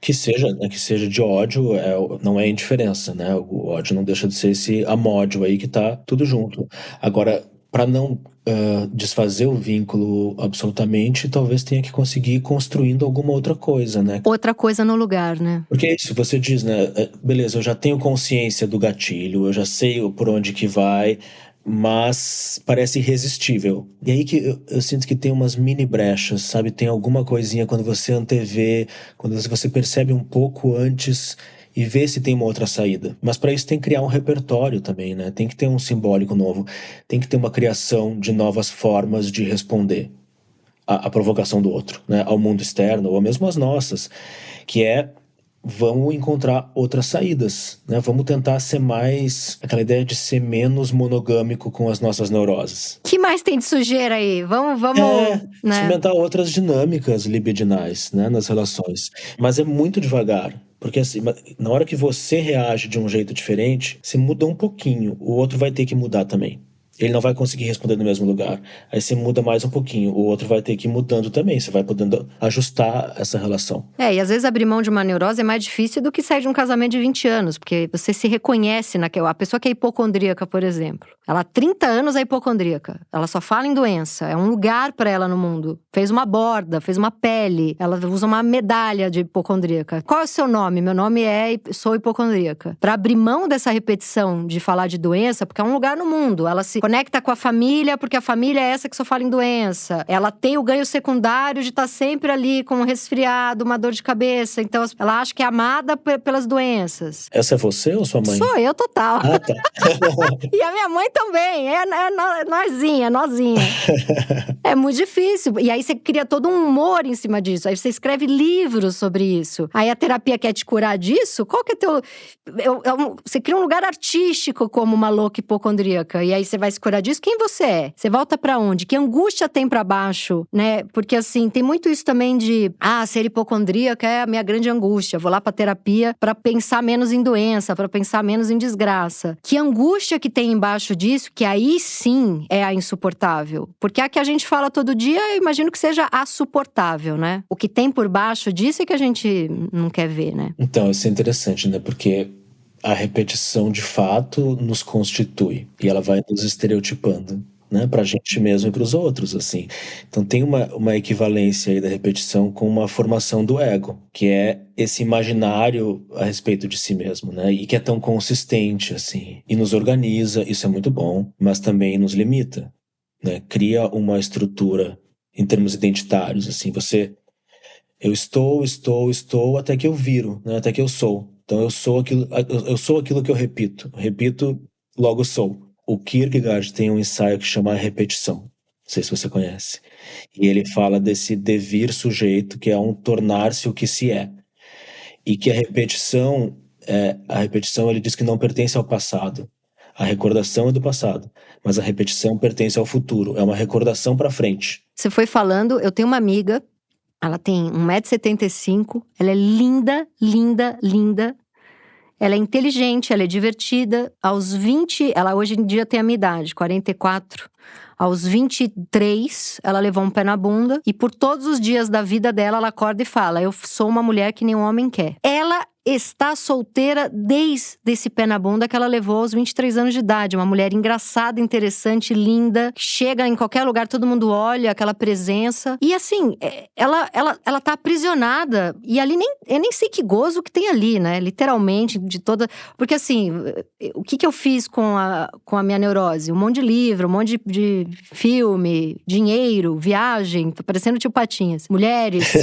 Que seja de ódio, não é indiferença, né? O ódio não deixa de ser esse amódio aí que tá tudo junto. Agora, para não desfazer o vínculo absolutamente, talvez tenha que conseguir ir construindo alguma outra coisa, né? Outra coisa no lugar, né? Porque é isso, você diz, né? Beleza, eu já tenho consciência do gatilho, eu já sei por onde que vai, mas parece irresistível. E aí que eu sinto que tem umas mini brechas, sabe? Tem alguma coisinha quando você antevê, quando você percebe um pouco antes e vê se tem uma outra saída. Mas para isso tem que criar um repertório também, né? Tem que ter um simbólico novo, tem que ter uma criação de novas formas de responder à provocação do outro, né? Ao mundo externo, ou mesmo às nossas, que é: vamos encontrar outras saídas, né? Vamos tentar ser mais… Aquela ideia de ser menos monogâmico com as nossas neuroses. Que mais tem de sujeira aí? Vamos… né? Experimentar outras dinâmicas libidinais, né? Nas relações. Mas é muito devagar. Porque assim, na hora que você reage de um jeito diferente, você muda um pouquinho, o outro vai ter que mudar também. ele não vai conseguir responder no mesmo lugar. Aí você muda mais um pouquinho, o outro vai ter que ir mudando também, você vai podendo ajustar essa relação. E às vezes abrir mão de uma neurose é mais difícil do que sair de um casamento de 20 anos, porque você se reconhece naquela… A pessoa que é hipocondríaca, por exemplo, ela há 30 anos é hipocondríaca, ela só fala em doença, é um lugar pra ela no mundo. Fez uma borda, fez uma pele, ela usa uma medalha de hipocondríaca. Qual é o seu nome? Meu nome sou hipocondríaca. Pra abrir mão dessa repetição de falar de doença, porque é um lugar no mundo, ela se conecta com a família, porque a família é essa que só fala em doença. Ela tem o ganho secundário de estar sempre ali com um resfriado, uma dor de cabeça. Então, ela acha que é amada pelas doenças. Essa é você ou sua mãe? Sou eu, total. Ah, tá. E a minha mãe também. Nozinha. É muito difícil. E aí você cria todo um humor em cima disso. Aí você escreve livros sobre isso. Aí a terapia quer te curar disso? Qual que é teu… Você cria um lugar artístico como uma louca hipocondríaca. E aí você vai se curar disso? Quem você é? Você volta pra onde? Que angústia tem pra baixo, né? Porque assim, tem muito isso também de… ser hipocondríaca é a minha grande angústia. Vou lá pra terapia pra pensar menos em doença, pra pensar menos em desgraça. Que angústia que tem embaixo disso, que aí sim é a insuportável. Porque a que a gente fala todo dia, eu imagino que seja a suportável, né? O que tem por baixo disso é que a gente não quer ver, né? Então, isso é interessante, né? Porque a repetição, de fato, nos constitui. E ela vai nos estereotipando, né? Pra gente mesmo e pros outros, assim. Então tem uma equivalência aí da repetição com uma formação do ego, que é esse imaginário a respeito de si mesmo, né? E que é tão consistente, assim. E nos organiza, isso é muito bom, mas também nos limita, né? Cria uma estrutura em termos identitários, assim. Eu estou, até que eu viro, né? Até que eu sou. Então eu sou aquilo que eu repito. Repito, logo sou. O Kierkegaard tem um ensaio que chama A Repetição. Não sei se você conhece. E ele fala desse devir sujeito, que é um tornar-se o que se é. E que a repetição ele diz que não pertence ao passado. A recordação é do passado, mas a repetição pertence ao futuro. É uma recordação para frente. Você foi falando, eu tenho uma amiga, ela tem 1,75 m, ela é linda, linda, linda. Ela é inteligente, ela é divertida. Aos 20, ela hoje em dia tem a minha idade, 44. Aos 23, ela levou um pé na bunda. E por todos os dias da vida dela, ela acorda e fala: eu sou uma mulher que nenhum homem quer. Ela está solteira desde esse pé na bunda que ela levou aos 23 anos de idade. Uma mulher engraçada, interessante, linda. Chega em qualquer lugar, todo mundo olha, aquela presença. E assim, ela tá aprisionada. E ali eu nem sei que gozo que tem ali, né? Literalmente, de toda… Porque assim, o que eu fiz com a minha neurose? Um monte de livro, um monte de filme, dinheiro, viagem. Tô parecendo tio Patinhas. Mulheres.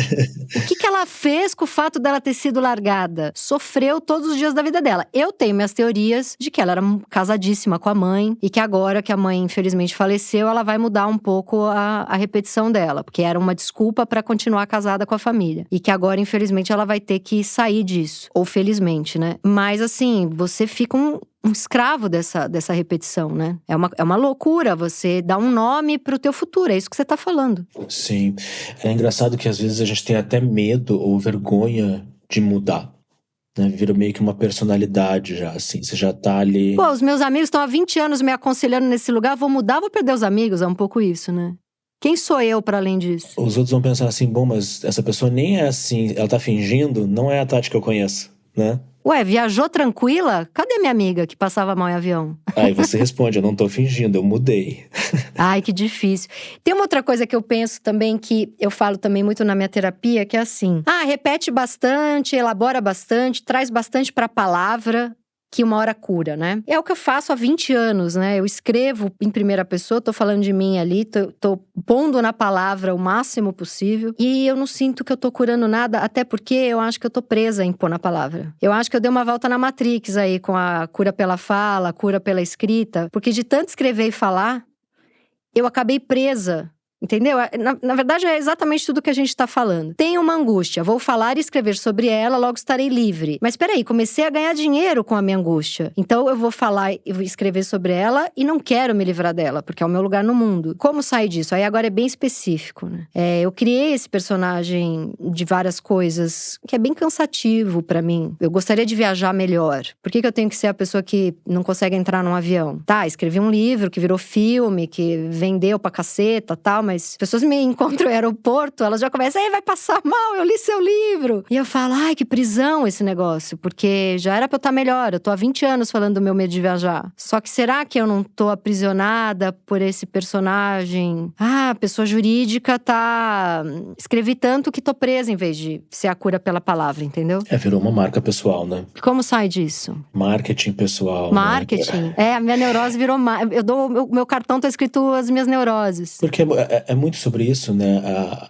O que ela fez com o fato dela ter sido largada? Sofreu todos os dias da vida dela. Eu tenho minhas teorias de que ela era casadíssima com a mãe e que agora que a mãe infelizmente faleceu, ela vai mudar um pouco a repetição dela, porque era uma desculpa pra continuar casada com a família. E que agora infelizmente ela vai ter que sair disso. Ou felizmente, né? Mas assim, você fica um escravo dessa repetição, né? É uma loucura você dar um nome pro teu futuro, é isso que você tá falando. Sim. É engraçado que às vezes a gente tem até medo ou vergonha de mudar, né? Vira meio que uma personalidade já, assim. Você já tá ali… Pô, os meus amigos estão há 20 anos me aconselhando nesse lugar, vou mudar, vou perder os amigos, é um pouco isso, né? Quem sou eu para além disso? Os outros vão pensar assim, bom, mas essa pessoa nem é assim, ela tá fingindo, não é a Tati que eu conheço, né? Ué, viajou tranquila? Cadê minha amiga que passava mal em avião? Aí você responde, eu não tô fingindo, eu mudei. Ai, que difícil. Tem uma outra coisa que eu penso também, que eu falo também muito na minha terapia, que é assim: repete bastante, elabora bastante, traz bastante pra palavra, que uma hora cura, né? É o que eu faço há 20 anos, né? Eu escrevo em primeira pessoa, tô falando de mim ali, tô pondo na palavra o máximo possível. E eu não sinto que eu tô curando nada, até porque eu acho que eu tô presa em pôr na palavra. Eu acho que eu dei uma volta na Matrix aí, com a cura pela fala, cura pela escrita. Porque de tanto escrever e falar, eu acabei presa Entendeu? Na verdade, é exatamente tudo que a gente tá falando. Tenho uma angústia, vou falar e escrever sobre ela, logo estarei livre. Mas peraí, comecei a ganhar dinheiro com a minha angústia. Então eu vou falar e vou escrever sobre ela e não quero me livrar dela, porque é o meu lugar no mundo. Como sair disso? Aí agora é bem específico, né? Eu criei esse personagem de várias coisas, que é bem cansativo pra mim. Eu gostaria de viajar melhor. Por que eu tenho que ser a pessoa que não consegue entrar num avião? Tá, escrevi um livro que virou filme, que vendeu pra caceta e tal, mas as pessoas me encontram no aeroporto, elas já começam, vai passar mal, eu li seu livro. E eu falo, ai, que prisão esse negócio, porque já era pra eu estar melhor, eu tô há 20 anos falando do meu medo de viajar. Só que será que eu não tô aprisionada por esse personagem? A pessoa jurídica tá... Escrevi tanto que tô presa em vez de ser a cura pela palavra, entendeu? Virou uma marca pessoal, né? Como sai disso? Marketing pessoal. Marketing. Né? A minha neurose virou... Eu dou... Meu cartão tá escrito as minhas neuroses. Porque é muito sobre isso, né?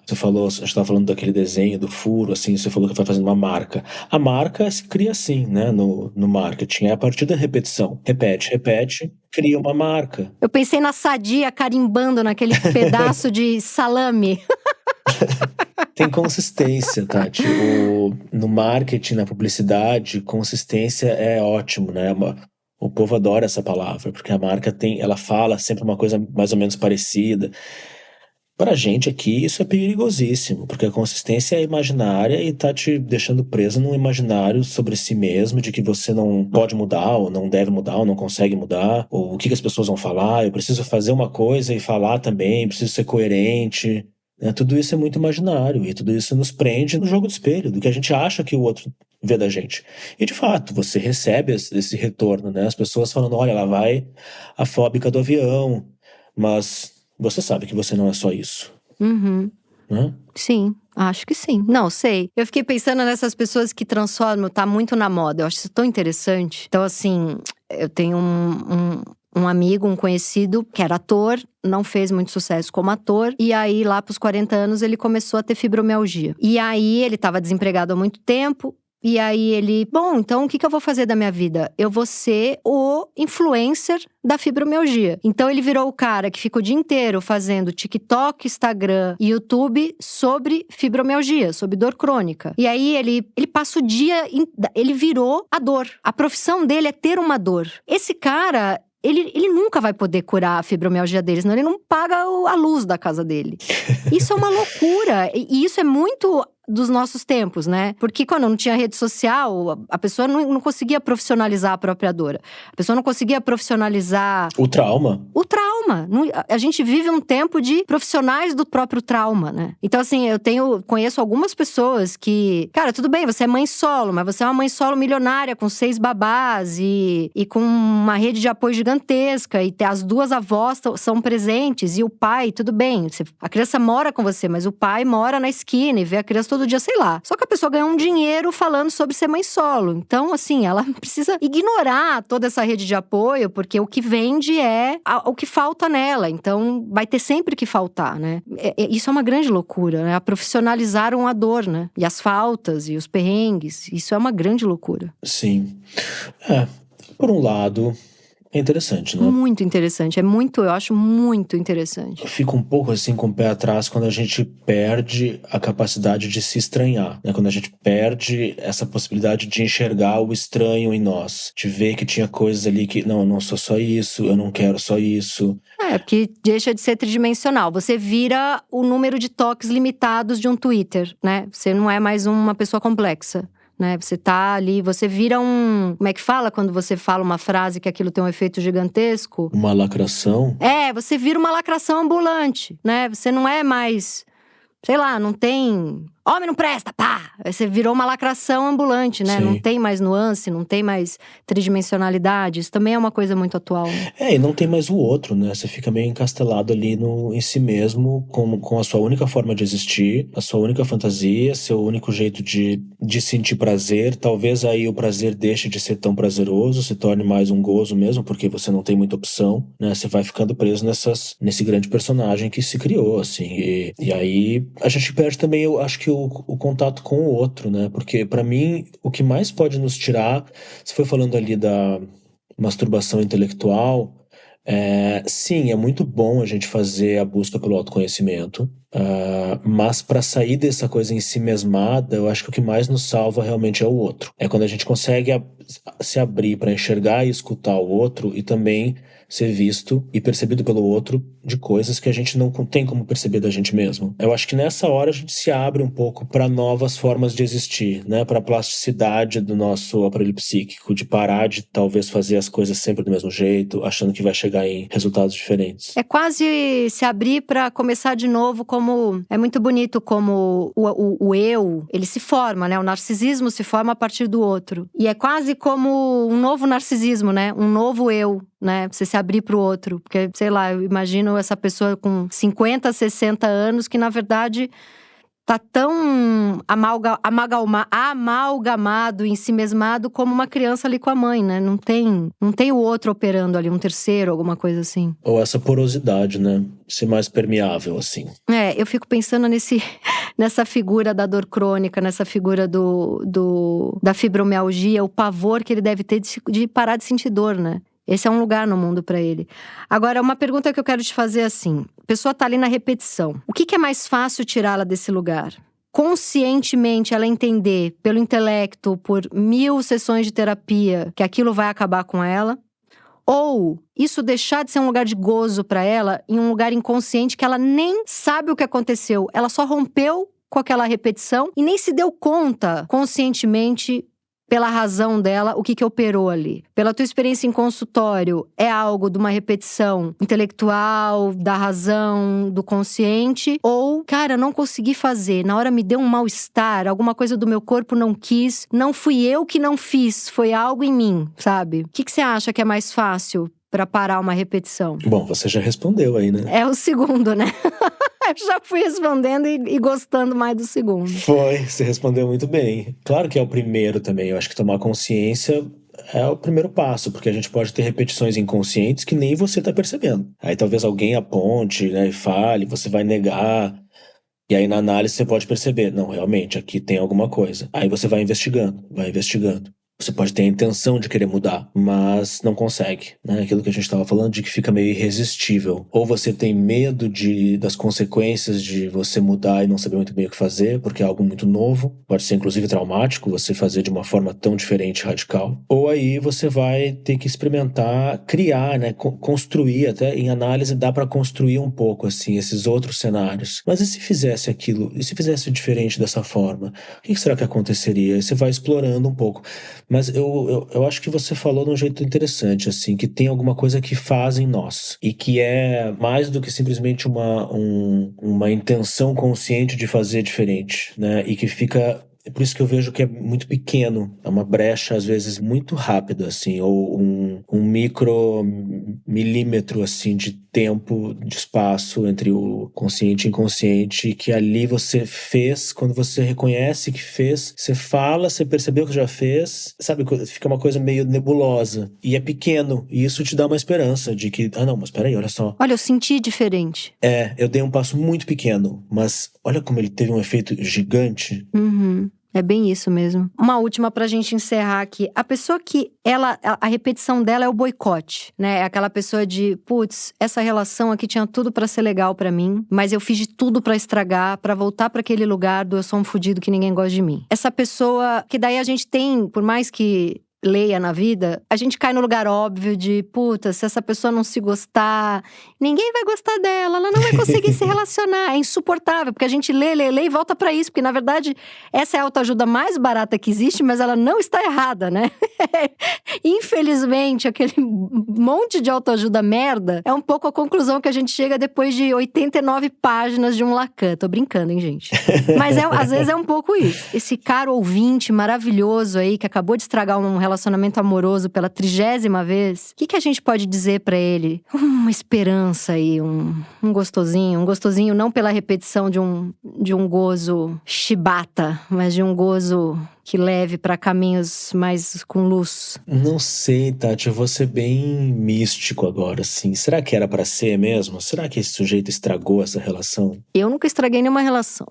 Você falou, a gente estava falando daquele desenho, do furo, assim, você falou que vai fazendo uma marca. A marca se cria assim, né? No marketing. É a partir da repetição. Repete, cria uma marca. Eu pensei na Sadia carimbando naquele pedaço de salame. Tem consistência, Tati. No marketing, na publicidade, consistência é ótimo, né? O povo adora essa palavra, porque a marca ela fala sempre uma coisa mais ou menos parecida. Pra gente aqui, isso é perigosíssimo, porque a consistência é imaginária e tá te deixando preso num imaginário sobre si mesmo, de que você não pode mudar, ou não deve mudar, ou não consegue mudar, ou o que as pessoas vão falar, eu preciso fazer uma coisa e falar também, preciso ser coerente. Tudo isso é muito imaginário, e tudo isso nos prende no jogo do espelho, do que a gente acha que o outro vê da gente. E de fato, você recebe esse retorno, né? As pessoas falando, olha, lá vai a fóbica do avião, mas... Você sabe que você não é só isso. Uhum. Né? Sim, acho que sim. Não, sei. Eu fiquei pensando nessas pessoas que transformam, tá muito na moda. Eu acho isso tão interessante. Então, assim, eu tenho um amigo, um conhecido, que era ator, não fez muito sucesso como ator. E aí, lá pros 40 anos, ele começou a ter fibromialgia. E aí, ele tava desempregado há muito tempo. E aí ele, bom, então o que eu vou fazer da minha vida? Eu vou ser o influencer da fibromialgia. Então ele virou o cara que fica o dia inteiro fazendo TikTok, Instagram e YouTube sobre fibromialgia, sobre dor crônica. E aí ele passa o dia, ele virou a dor. A profissão dele é ter uma dor. Esse cara... Ele nunca vai poder curar a fibromialgia dele, senão ele não paga a luz da casa dele. Isso é uma loucura. E isso é muito dos nossos tempos, né? Porque quando não tinha rede social, a pessoa não conseguia profissionalizar a própria dor. A pessoa não conseguia profissionalizar... O trauma. O trauma. A gente vive um tempo de profissionais do próprio trauma, né? Então, assim, conheço algumas pessoas que... Cara, tudo bem, você é mãe solo, mas você é uma mãe solo milionária, com 6 babás e com uma rede de apoio gigantesca. E as duas avós são presentes. E o pai, tudo bem, a criança mora com você, mas o pai mora na esquina e vê a criança todo dia, sei lá. Só que a pessoa ganhou um dinheiro falando sobre ser mãe solo. Então, assim, ela precisa ignorar toda essa rede de apoio, porque o que vende é o que falta nela. Então, vai ter sempre que faltar, né? Isso é uma grande loucura, né? Profissionalizaram a dor, né? E as faltas e os perrengues. Isso é uma grande loucura. Sim. Por um lado... É interessante, né? Muito interessante, eu acho muito interessante. Eu fico um pouco assim com o pé atrás quando a gente perde a capacidade de se estranhar, né? Quando a gente perde essa possibilidade de enxergar o estranho em nós, de ver que tinha coisas ali que, não, eu não sou só isso, eu não quero só isso. Porque deixa de ser tridimensional. Você vira o número de toques limitados de um Twitter, né? Você não é mais uma pessoa complexa. Né? Você tá ali, você vira como é que fala quando você fala uma frase que aquilo tem um efeito gigantesco? Uma lacração? Você vira uma lacração ambulante, né? Você não é mais, sei lá, não tem... Homem não presta, pá! Você virou uma lacração ambulante, né? Sim. Não tem mais nuance, não tem mais tridimensionalidade. Isso também é uma coisa muito atual. Né? E não tem mais o outro, né? Você fica meio encastelado ali em si mesmo, com a sua única forma de existir, a sua única fantasia, seu único jeito de sentir prazer. Talvez aí o prazer deixe de ser tão prazeroso, se torne mais um gozo mesmo, porque você não tem muita opção, né? Você vai ficando preso nesse grande personagem que se criou, assim. E aí a gente perde também, eu acho que o contato com o outro, né? Porque pra mim, o que mais pode nos tirar, você foi falando ali da masturbação intelectual, Sim, é muito bom a gente fazer a busca pelo autoconhecimento, mas para sair dessa coisa em si mesmada, eu acho que o que mais nos salva realmente é o outro. É quando a gente consegue se abrir para enxergar e escutar o outro e também ser visto e percebido pelo outro de coisas que a gente não tem como perceber da gente mesmo. Eu acho que nessa hora a gente se abre um pouco para novas formas de existir, né? Para a plasticidade do nosso aparelho psíquico, de parar de talvez fazer as coisas sempre do mesmo jeito, achando que vai chegar em resultados diferentes. É quase se abrir para começar de novo, como é muito bonito como o eu, ele se forma, né? O narcisismo se forma a partir do outro. E é quase como um novo narcisismo, né? Um novo eu, né? Você se abrir pro outro. Porque, sei lá, eu imagino essa pessoa com 50, 60 anos que, na verdade, tá tão amalgamado, ensimesmado como uma criança ali com a mãe, né? Não tem o outro operando ali, um terceiro, alguma coisa assim. Ou essa porosidade, né? Ser mais permeável, assim. Eu fico pensando nessa figura da dor crônica, nessa figura da fibromialgia, o pavor que ele deve ter de parar de sentir dor, né? Esse é um lugar no mundo pra ele. Agora, uma pergunta que eu quero te fazer é assim. A pessoa tá ali na repetição. O que é mais fácil tirá-la desse lugar? Conscientemente ela entender, pelo intelecto, por 1000 sessões de terapia, que aquilo vai acabar com ela? Ou isso deixar de ser um lugar de gozo pra ela em um lugar inconsciente que ela nem sabe o que aconteceu. Ela só rompeu com aquela repetição e nem se deu conta conscientemente, pela razão dela, o que operou ali. Pela tua experiência em consultório, é algo de uma repetição intelectual, da razão, do consciente? Ou, cara, não consegui fazer, na hora me deu um mal-estar, alguma coisa do meu corpo não quis, não fui eu que não fiz, foi algo em mim, sabe? O que você acha que é mais fácil pra parar uma repetição? Bom, você já respondeu aí, né? É o segundo, né? Eu já fui respondendo e gostando mais do segundo. Foi, você respondeu muito bem. Claro que é o primeiro também. Eu acho que tomar consciência é o primeiro passo, porque a gente pode ter repetições inconscientes que nem você tá percebendo. Aí talvez alguém aponte, né, e fale, você vai negar. E aí na análise você pode perceber, não, realmente, aqui tem alguma coisa. Aí você vai investigando, vai investigando. Você pode ter a intenção de querer mudar, mas não consegue, né? Aquilo que a gente estava falando de que fica meio irresistível. Ou você tem medo das consequências de você mudar e não saber muito bem o que fazer, porque é algo muito novo. Pode ser inclusive traumático você fazer de uma forma tão diferente, radical. Ou aí você vai ter que experimentar, criar, né? Construir, até em análise dá para construir um pouco, assim, esses outros cenários. Mas e se fizesse aquilo? E se fizesse diferente dessa forma? O que será que aconteceria? E você vai explorando um pouco. Mas eu acho que você falou de um jeito interessante, assim, que tem alguma coisa que faz em nós. E que é mais do que simplesmente uma intenção consciente de fazer diferente, né? E que fica... É por isso que eu vejo que é muito pequeno. É uma brecha, às vezes, muito rápida, assim. Ou um micro milímetro, assim, de tempo, de espaço entre o consciente e inconsciente. Que ali você fez, quando você reconhece que fez, você fala, você percebeu que já fez. Sabe, fica uma coisa meio nebulosa. E é pequeno. E isso te dá uma esperança de que... Ah, não, mas peraí, olha só. Olha, eu senti diferente. Eu dei um passo muito pequeno. Mas olha como ele teve um efeito gigante. Uhum. É bem isso mesmo. Uma última pra gente encerrar aqui. A pessoa que a repetição dela é o boicote, né? É aquela pessoa de, putz, essa relação aqui tinha tudo pra ser legal pra mim, mas eu fiz de tudo pra estragar, pra voltar pra aquele lugar do eu sou um fudido que ninguém gosta de mim. Essa pessoa que daí a gente tem, por mais que leia na vida, a gente cai no lugar óbvio de, puta, se essa pessoa não se gostar, ninguém vai gostar dela, ela não vai conseguir se relacionar, é insuportável, porque a gente lê e volta pra isso, porque na verdade essa é a autoajuda mais barata que existe, mas ela não está errada, né? Infelizmente, aquele monte de autoajuda merda é um pouco a conclusão que a gente chega depois de 89 páginas de um Lacan. Tô brincando, hein, gente? Mas às vezes é um pouco isso. Esse caro ouvinte maravilhoso aí, que acabou de estragar um relacionamento amoroso pela 30ª vez, o que a gente pode dizer pra ele? Uma esperança aí, um Um gostosinho não pela repetição de um gozo chibata, mas de um gozo que leve para caminhos mais com luz. Não sei, Tati, eu vou ser bem místico agora, assim. Será que era pra ser mesmo? Será que esse sujeito estragou essa relação? Eu nunca estraguei nenhuma relação.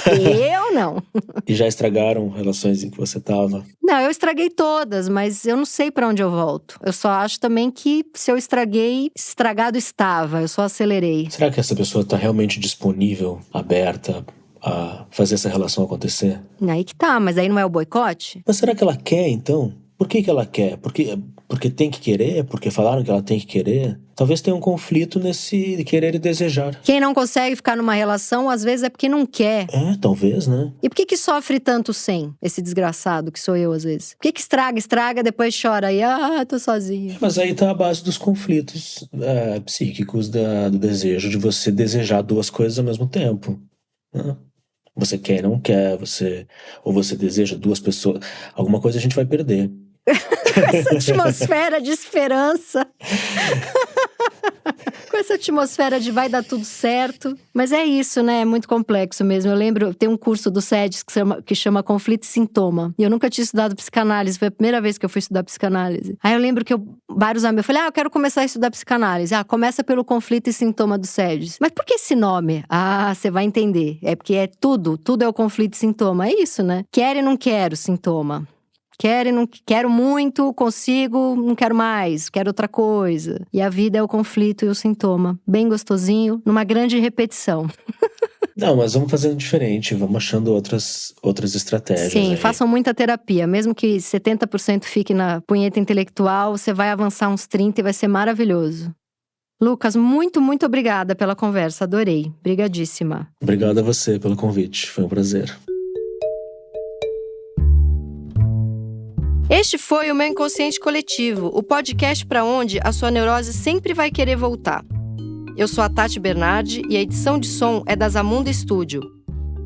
Eu não. E já estragaram relações em que você tava? Não, eu estraguei todas, mas eu não sei pra onde eu volto. Eu só acho também que se eu estraguei, estragado estava, eu só acelerei. Será que essa pessoa tá realmente disponível, aberta a fazer essa relação acontecer? Aí que tá, mas aí não é o boicote? Mas será que ela quer, então? Por que ela quer? Porque tem que querer? Porque falaram que ela tem que querer? Talvez tenha um conflito nesse querer e desejar. Quem não consegue ficar numa relação, às vezes é porque não quer. Talvez, né? E por que sofre tanto sem? Esse desgraçado que sou eu, às vezes. Por que estraga, depois chora e tô sozinho. Mas aí tá a base dos conflitos psíquicos do desejo de você desejar duas coisas ao mesmo tempo, né? Você quer e não quer, ou você deseja duas pessoas. Alguma coisa a gente vai perder. Essa atmosfera de esperança. Com essa atmosfera de vai dar tudo certo. Mas é isso, né? É muito complexo mesmo. Eu lembro, tem um curso do SEDES que chama Conflito e Sintoma. E eu nunca tinha estudado psicanálise. Foi a primeira vez que eu fui estudar psicanálise. Aí eu lembro que vários amigos, eu falei, eu quero começar a estudar psicanálise. Começa pelo Conflito e Sintoma do SEDES. Mas por que esse nome? Você vai entender. É porque é tudo é o conflito e sintoma. É isso, né? Quero e não quero, sintoma. Quero e não quero muito, consigo, não quero mais, quero outra coisa. E a vida é o conflito e o sintoma. Bem gostosinho, numa grande repetição. Não, mas vamos fazendo diferente, vamos achando outras estratégias. Sim, aí. Façam muita terapia. Mesmo que 70% fique na punheta intelectual, você vai avançar uns 30% e vai ser maravilhoso. Lucas, muito, muito obrigada pela conversa, adorei. Brigadíssima. Obrigado a você pelo convite, foi um prazer. Este foi o Meu Inconsciente Coletivo, o podcast para onde a sua neurose sempre vai querer voltar. Eu sou a Tati Bernardi e a edição de som é da Zamunda Studio.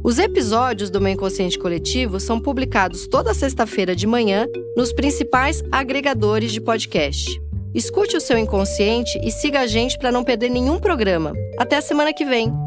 Os episódios do Meu Inconsciente Coletivo são publicados toda sexta-feira de manhã nos principais agregadores de podcast. Escute o seu inconsciente e siga a gente para não perder nenhum programa. Até a semana que vem!